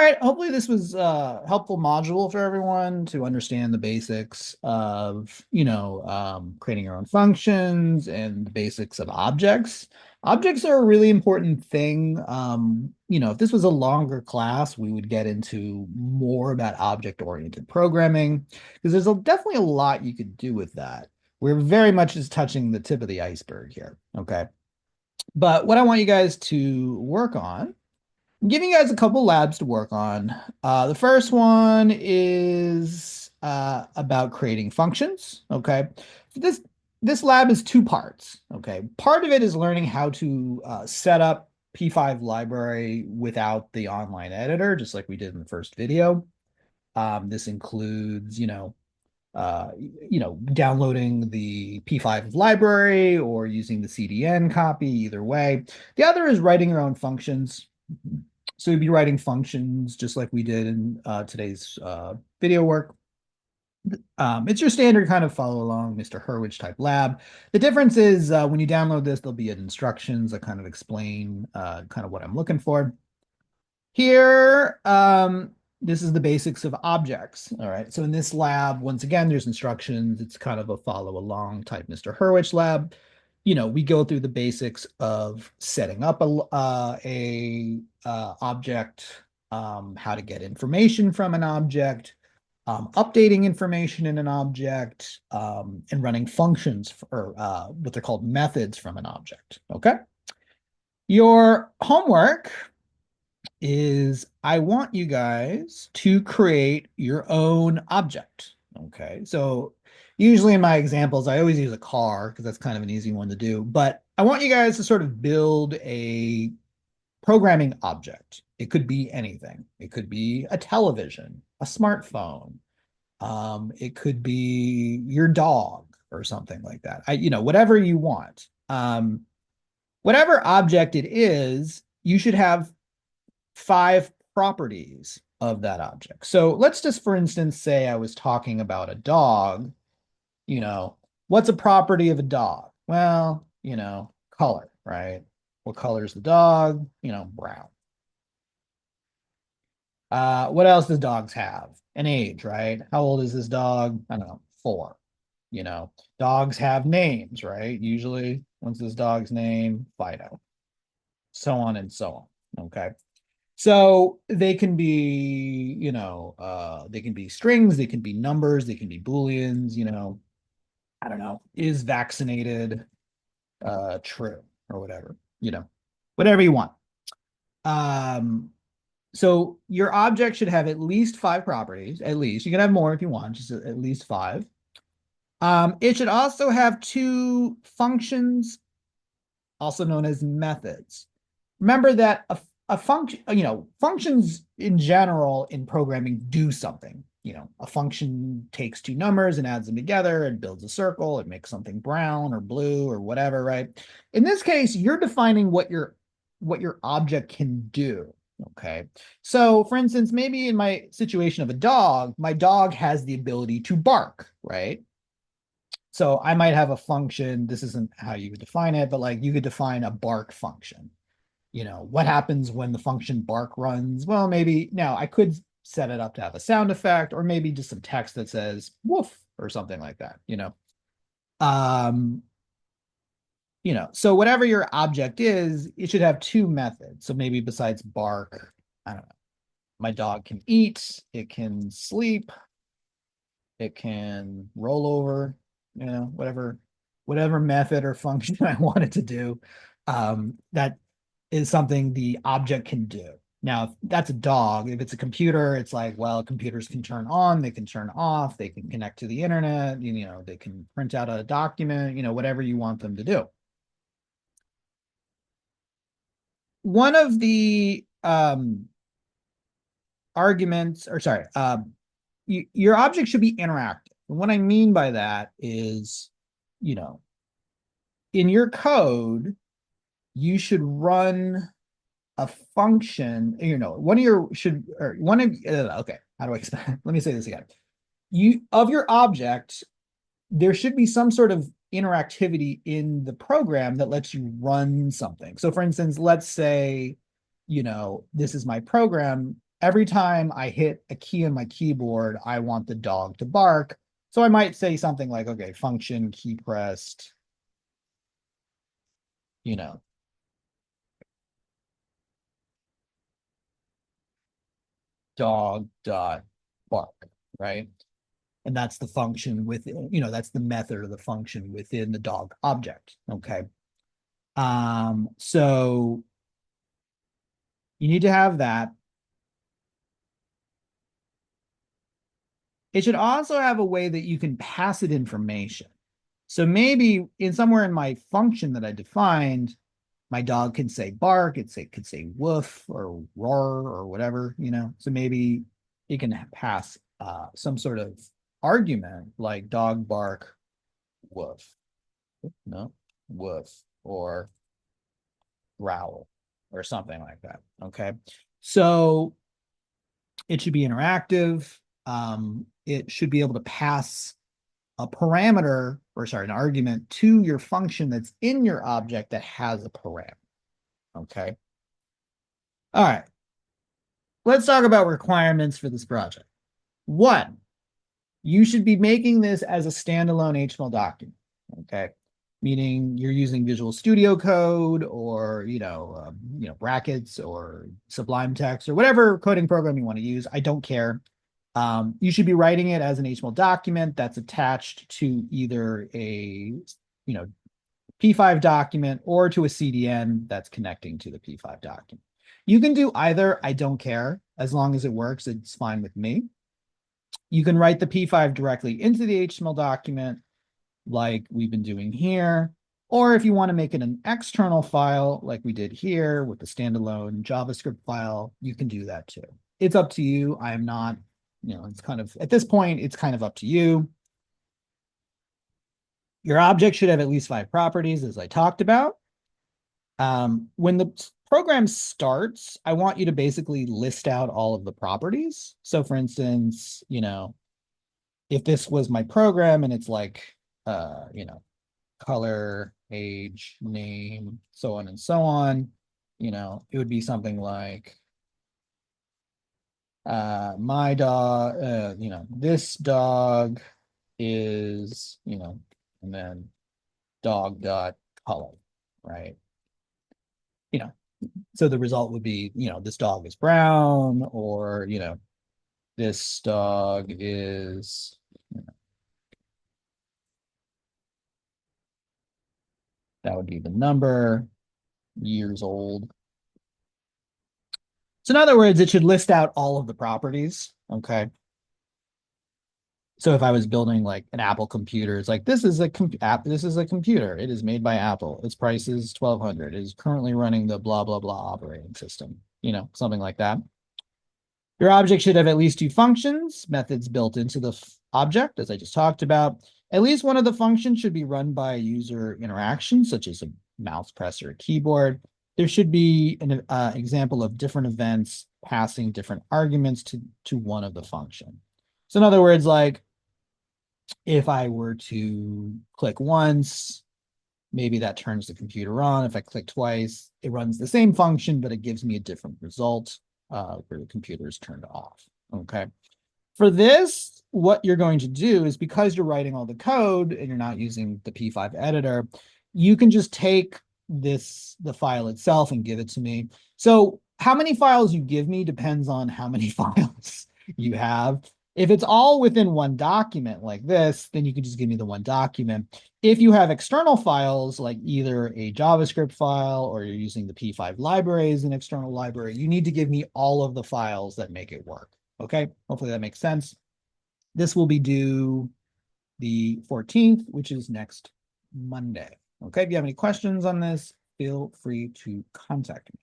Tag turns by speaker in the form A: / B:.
A: right. Hopefully this was a helpful module for everyone to understand the basics of, creating your own functions and the basics of objects. Objects are a really important thing. If this was a longer class, we would get into more about object-oriented programming because definitely a lot you could do with that. We're very much just touching the tip of the iceberg here. Okay. But what I want you guys to work on, I'm giving you guys a couple labs to work on. The first one is about creating functions. Okay, this lab is two parts. Okay, part of it is learning how to set up P5 library without the online editor, just like we did in the first video. This includes, downloading the P5 library or using the CDN copy, either way. The other is writing your own functions. So you'd be writing functions just like we did in today's video work. It's your standard kind of follow along Mr. Hurwitz type lab. The difference is when you download this, there'll be instructions that kind of explain kind of what I'm looking for. Here, this is the basics of objects. All right. So in this lab, once again, there's instructions. It's kind of a follow along type Mr. Hurwitz lab. We go through the basics of setting up a object, how to get information from an object, updating information in an object, and running functions for what they're called methods from an object. Okay. Your homework is I want you guys to create your own object. Okay. So usually in my examples, I always use a car because that's kind of an easy one to do. But I want you guys to sort of build a programming object. It could be anything. It could be a television, a smartphone. It could be your dog or something like that. Whatever you want. Whatever object it is, you should have 5 properties of that object. So let's just, for instance, say I was talking about a dog. What's a property of a dog? Well, color, right? What color is the dog? Brown. What else does dogs have? An age, right? How old is this dog? I don't know, 4. Dogs have names, right? Usually, what's this dog's name? Fido. So on and so on. Okay. So they can be, they can be strings, they can be numbers, they can be Booleans, I don't know, is vaccinated true or whatever, whatever you want. So your object should have at least 5 properties, at least. You can have more if you want, just at least 5. It should also have 2 functions, also known as methods. Remember that a function, functions in general in programming do something. A function takes 2 numbers and adds them together and builds a circle. It makes something brown or blue or whatever, right? In this case, you're defining what your object can do. Okay. So for instance, maybe in my situation of a dog, my dog has the ability to bark, right? So I might have a function. This isn't how you would define it, but like you could define a bark function. What happens when the function bark runs? Well, maybe now I could set it up to have a sound effect or maybe just some text that says woof or something like that, Um, so whatever your object is, it should have 2 methods. So maybe besides bark, I don't know. My dog can eat, it can sleep, it can roll over, whatever method or function I want it to do. That is something the object can do. Now, if that's a dog. If it's a computer, it's like, well, computers can turn on, they can turn off, they can connect to the internet, they can print out a document, whatever you want them to do. One of the arguments, or sorry, your object should be interactive. And what I mean by that is, in your code, you should run a function, one of your should, or one of, okay, how do I explain? Let me say this again. Of your object, there should be some sort of interactivity in the program that lets you run something. So for instance, let's say, this is my program. every time I hit a key on my keyboard, I want the dog to bark. So I might say something like, okay, function key pressed, you know, dog dot bark, right? And that's the function within, that's the method or the function within the dog object. Okay. So you need to have that. It should also have a way that you can pass it information. So maybe in somewhere in my function that I defined, my dog can say bark, could say woof or roar or whatever, So maybe it can pass some sort of argument like dog bark, woof, no, woof, or growl, or something like that. Okay. So it should be interactive. It should be able to pass a parameter, or sorry, an argument to your function that's in your object that has a parameter. Okay. All right. Let's talk about requirements for this project. One, you should be making this as a standalone HTML document. Okay. Meaning you're using Visual Studio Code or, brackets or Sublime Text or whatever coding program you want to use. I don't care. You should be writing it as an HTML document that's attached to either a, P5 document or to a CDN that's connecting to the P5 document. You can do either. I don't care. As long as it works, it's fine with me. You can write the P5 directly into the HTML document like we've been doing here. Or if you want to make it an external file like we did here with the standalone JavaScript file, you can do that too. It's up to you. I am not, it's kind of, at this point, it's kind of up to you. Your object should have at least 5 properties, as I talked about. When the program starts, I want you to basically list out all of the properties. So for instance, if this was my program and it's like, color, age, name, so on and so on, it would be something like, my dog, this dog is, and then dog dot color, right? So the result would be, this dog is brown, or, this dog is, that would be the number, years old. So in other words, it should list out all of the properties. Okay. So if I was building like an Apple computer, it's like, this is a computer. It is made by Apple. Its price is $1,200. It is currently running the blah, blah, blah operating system, something like that. Your object should have at least 2 functions, methods built into the object, as I just talked about. At least one of the functions should be run by a user interaction, such as a mouse press or a keyboard. There should be an example of different events passing different arguments to one of the function. So in other words, like if I were to click once, maybe that turns the computer on. If I click twice, it runs the same function, but it gives me a different result where the computer is turned off. Okay. For this, what you're going to do is, because you're writing all the code and you're not using the P5 editor, you can just take the file itself and give it to me. So how many files you give me depends on how many files you have. If it's all within one document like this, then you can just give me the one document. If you have external files, like either a JavaScript file or you're using the P5 library as an external library, you need to give me all of the files that make it work. Okay, hopefully that makes sense. This will be due the 14th, which is next Monday. Okay, if you have any questions on this, feel free to contact me.